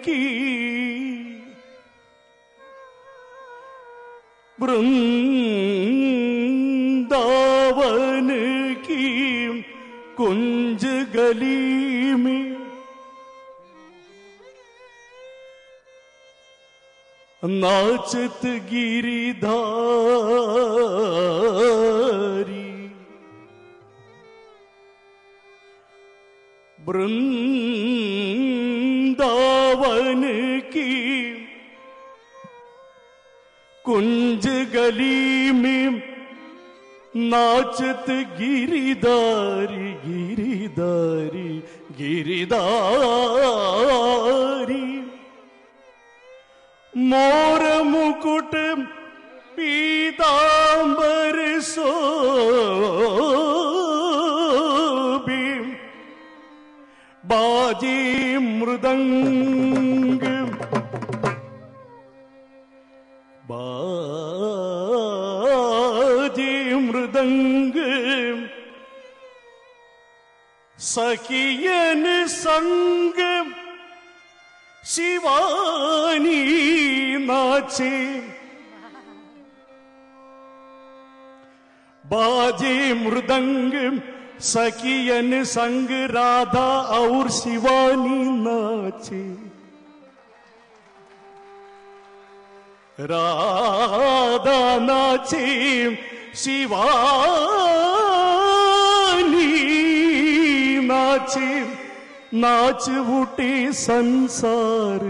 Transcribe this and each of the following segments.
की वृंदावन की कुंज गली में नाचत गिरिधारी वृंदावन की कुंज गली में नाचत गिरिधारी गिरिधारी गिरिधारी मोर मुकुट पीतांबर शोभे बाजे मृदंग बाजे मृदंग सखियन संग शिवानी नाचे बाजे मृदंग सखियन संग राधा और शिवानी नाचे राधा नाचे शिवानी नाचे नाच उठे संसार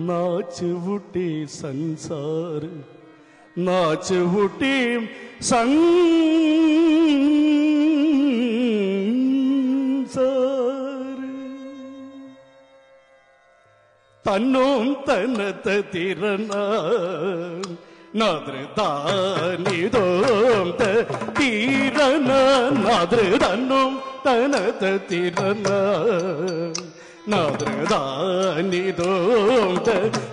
नाच उठे संसार नाच उठे संसार तन्नों तनत तिरना नाद्रदानिदों तीरना नाद्रदानों तनत तिरना नाद्रदानिदों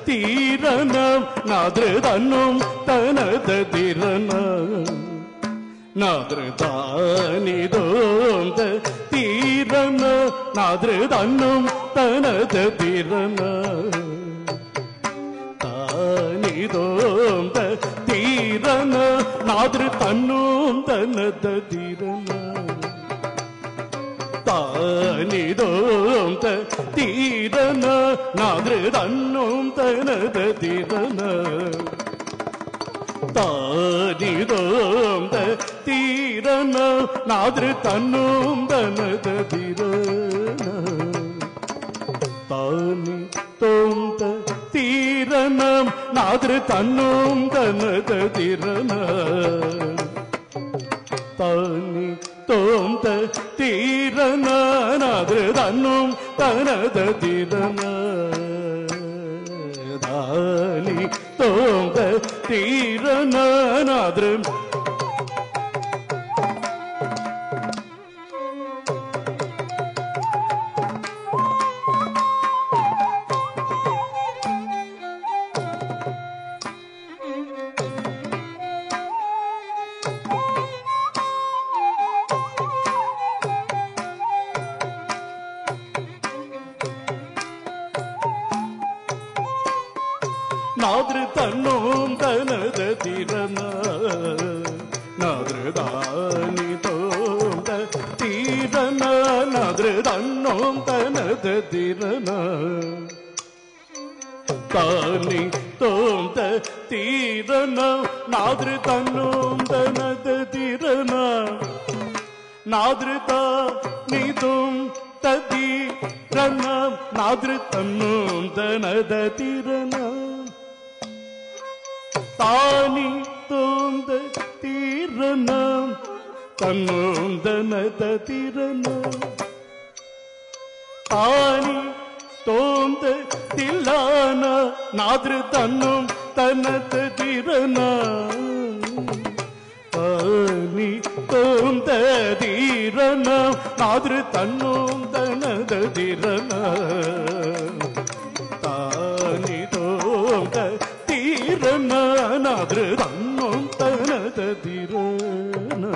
तीरना नाद्रदानों तनत तिरना नाद्रदानिदों तीरना नाद्रदानों तनत तिरना तानिदों तीरना नाद्रदानों तनत तिरना तानिदों तीरना नाद्रदानों तनत तिरना तानिदों तीरना नाद्रदानों तनत तिरना तानिदों तीरना नाद्रदानों तनत तिरना तानिदों तीरना नाद्रदानों तनत तिरना तानिदों तीरना नाद्र नाद्रदानों तनत तिरना नाद्रदानिदों तीरना नाद्रदानों तनत तिरना तानिदों तीरना नाद्रदानों तनत तिरना नाद्रदानिदों तीरना नाद्रदानों तनत तिरना तानिदों तीरना तन्नों तनत तिरना तानिदों तिलाना नाद्रदानों तनत तिरना तानिदों तीरना नाद्रदानों तनत तिरना तानिदों तीरना नाद्रदानों तनत तिरना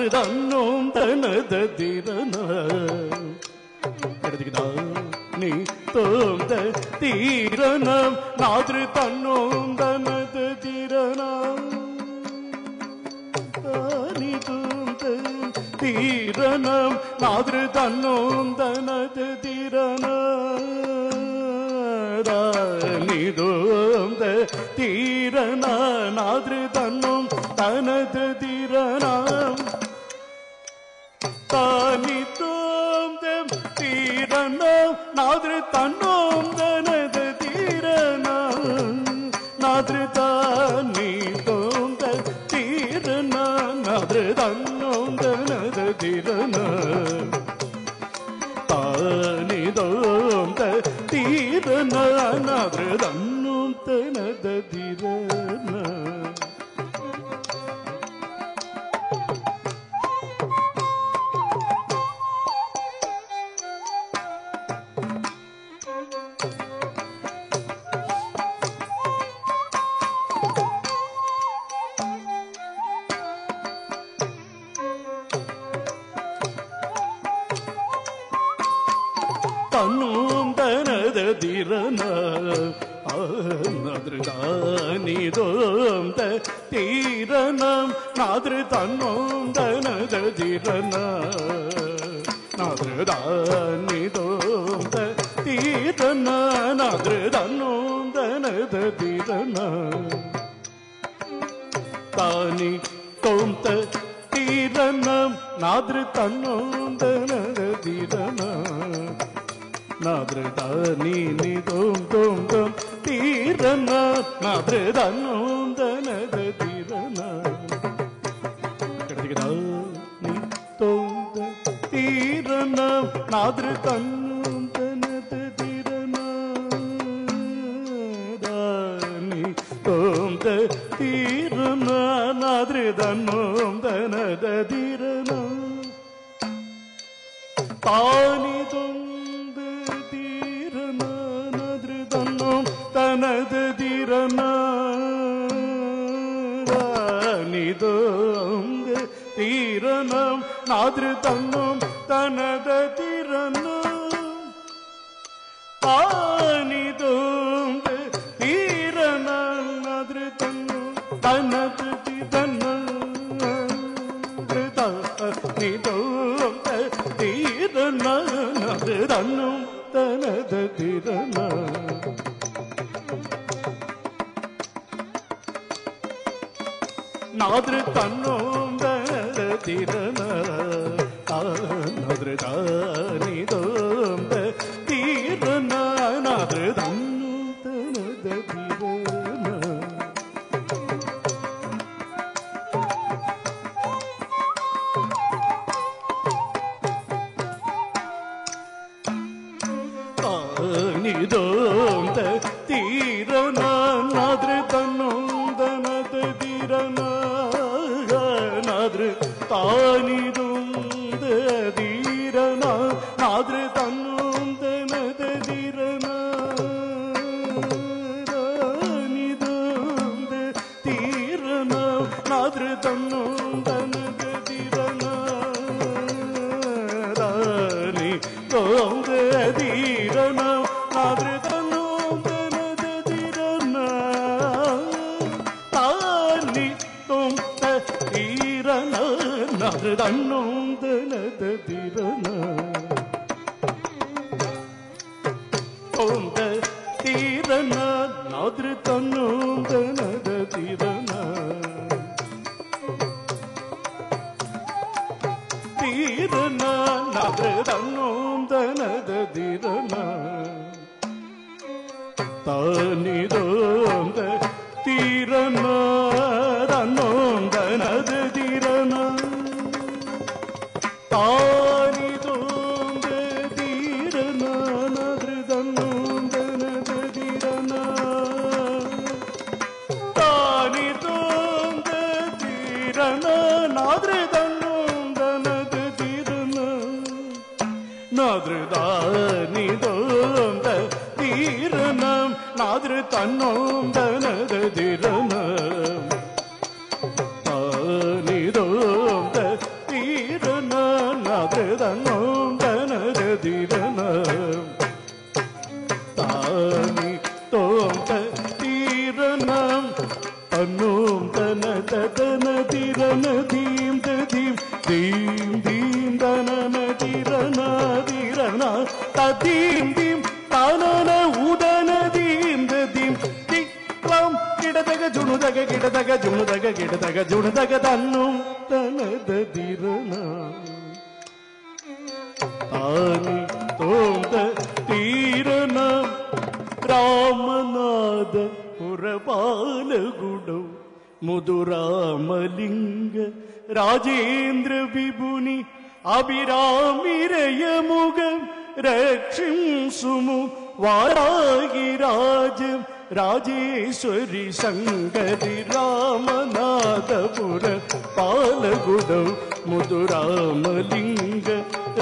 நாது தன்னும் தனத திரன எடுத்துக்கிட்டா நீ தோந்த தீரணம் நாது தன்னும் தனத திரணம் தானி தோந்த தீரணம் நாது தன்னும் தனத திரணம் தானி தோந்த தீரண நாது தன்னும் தனது திரணம் தானி தோந்தம் தீரணம் நாது தன்னோம் தனது திரணம் நாது தானி தோந்த தீரணம் நாது தன்னோம் தனது திரணம் தானி தோந்த தீரணம் நாது தன்னோம் தனது திரணம் தன்னும் தனது திரண நாதிருதானி தோந்த தீரணம் நாதிரு தன்னும் தனது திரண நாதிருதானி தோந்த தீரண நாதிரு தன்னும் தனது திரண தானி தோந்த தீரணம் நாதிரு தன்னும் தனது திரண நாதிரு தானி நீ தோம் தோம் தோம் தீரண நாதிரு தன்னும் தனது திரண கிடைக்குதா நீ தோம் தீரண நாதிரு தன்னும் தனது திரண தானி தோம் தீரண நாதிரு தன்னும் தனது திரண தானி தோம் தனது திரண நிதோங்க தீரணம் நாதிரு தன்னும் தனது திரணம் ஆனிதோங்க தீரணம் நாதிரு தன்னும் தனது திரணம் நிதோங்க தீரணம் நாதிரு தன்னும் தனது திரணம் நாதிரு தன்னும் தனது திரண நாதிரு தானி தோந்த தீரண நாதிரு தன்னும் தனது திரண தானி தோந்த தீரண நாதிரு தன்னும் தனது திரண நாதிரு தானிதும் தீரண நாதிரு தன்னும் தனது திரண தானிதும் தீரண நாதிரு தன்னும் தனது திரண தானி தோம் தீரண நாதிரு தன்னும் தனது திரண தானி தோம் தீரண நாதிரு தன்னும் தனது திரண தோந்த தீரண நாதிரு தன்னும் தனது திரண தீரண நாதிரு தன்னும் தனது திரண தானி தோந்த தீரண தன்னும் தனது திரண தானி தோந்த தீரண நாதிரு தன்னும் தனது திரண தானி தோந்த தீரண நாதிரு தன்னும் தனது திரண நாதிரு தானி தோந்த தீரணம் நாதிரு தன்னும் தனது திரணம் தானி தோந்த நாதிரு தன்னோம் தனதிரன தானி தோம் தீரனம் தன்னோம் தனதிரன தீம் தீம் தீம் தீம் தனதிரன தீம் தீம் தானன உதன தீம் தீம் திக்லம் கிடதக ஜுணுதக கிடதக ஜுணுதக கிடதக ஜுணுதக தன்னும் தனதிரன தானி தோந்த தீரன ராமநாத புரபாலகுடௌ முதுராமலிங்க ராஜேந்திர விபுனி அபிராமிரயமுகம் ரக்ஷிம் சுமு வாராகிராஜம் ராஜேஸ்வரி சங்கரி ராமநாதபுர பாலகுடௌ முதுராமலிங்க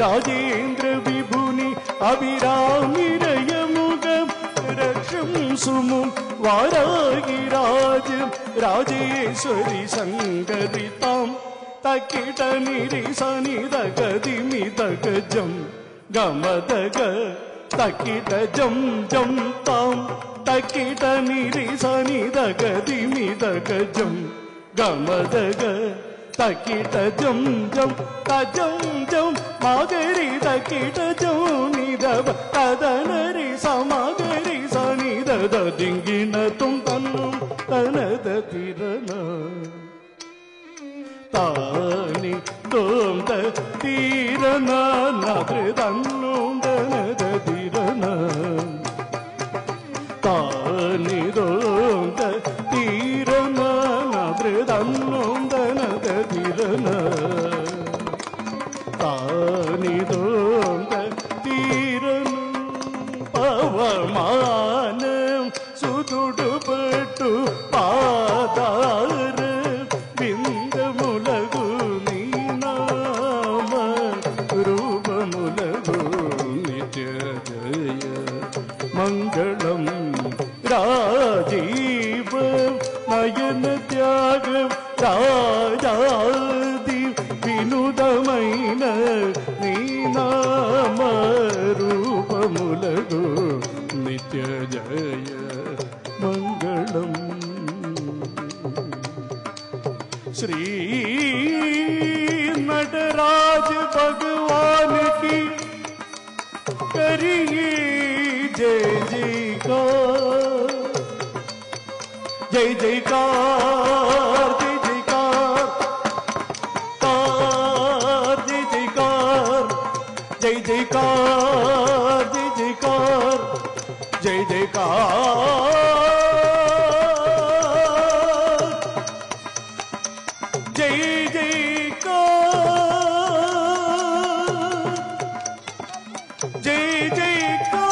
ராஜேந்திர விபுனி அபிராமிரயமுகம் ரக்ஷம் சுமு வாராகிராஜம் ராஜேஸ்வரி சங்கரி தாம் தக்கிட நிரி சனிதக திமிதக ஜம் கமதக தக்கிட ஜம் ஜம் தாம் தக்கிட நிரி சனிதக திமிதக ஜம் கமதக தக்கிட ஜம் ஜம் தஜம் ஜம் மகரி தக்கிட ஜம் நிதவ ததனரி சமகரி சனிதத திங்கின தும் தன்னும் தனத திரன தானி தோந்த தீரன நாதிரு தன்னும் தனத திரன தானி தோந்த தீரன நாதிரு தன்னும் தனத திரன தானி தோந்த தீரன பவமானம் சுதுடுபட்டு பாதார விந்தமுலகு நீ நாம ரூபமுலகு நித்ய ஜய மங்களம் ராஜீவ நயன தியாகம் ராஜாதி வினுதமைன நீ நாம ரூபமுலகு நித்ய ஜய மங்களம் श्री नटराज भगवान की करिए जय जयकार जय जयकार जय जयकार जय जयकार जय जयकार जय जयकार जय जयकार जय जयकार जय जयकार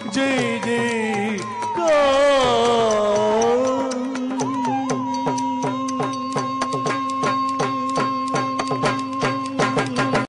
जय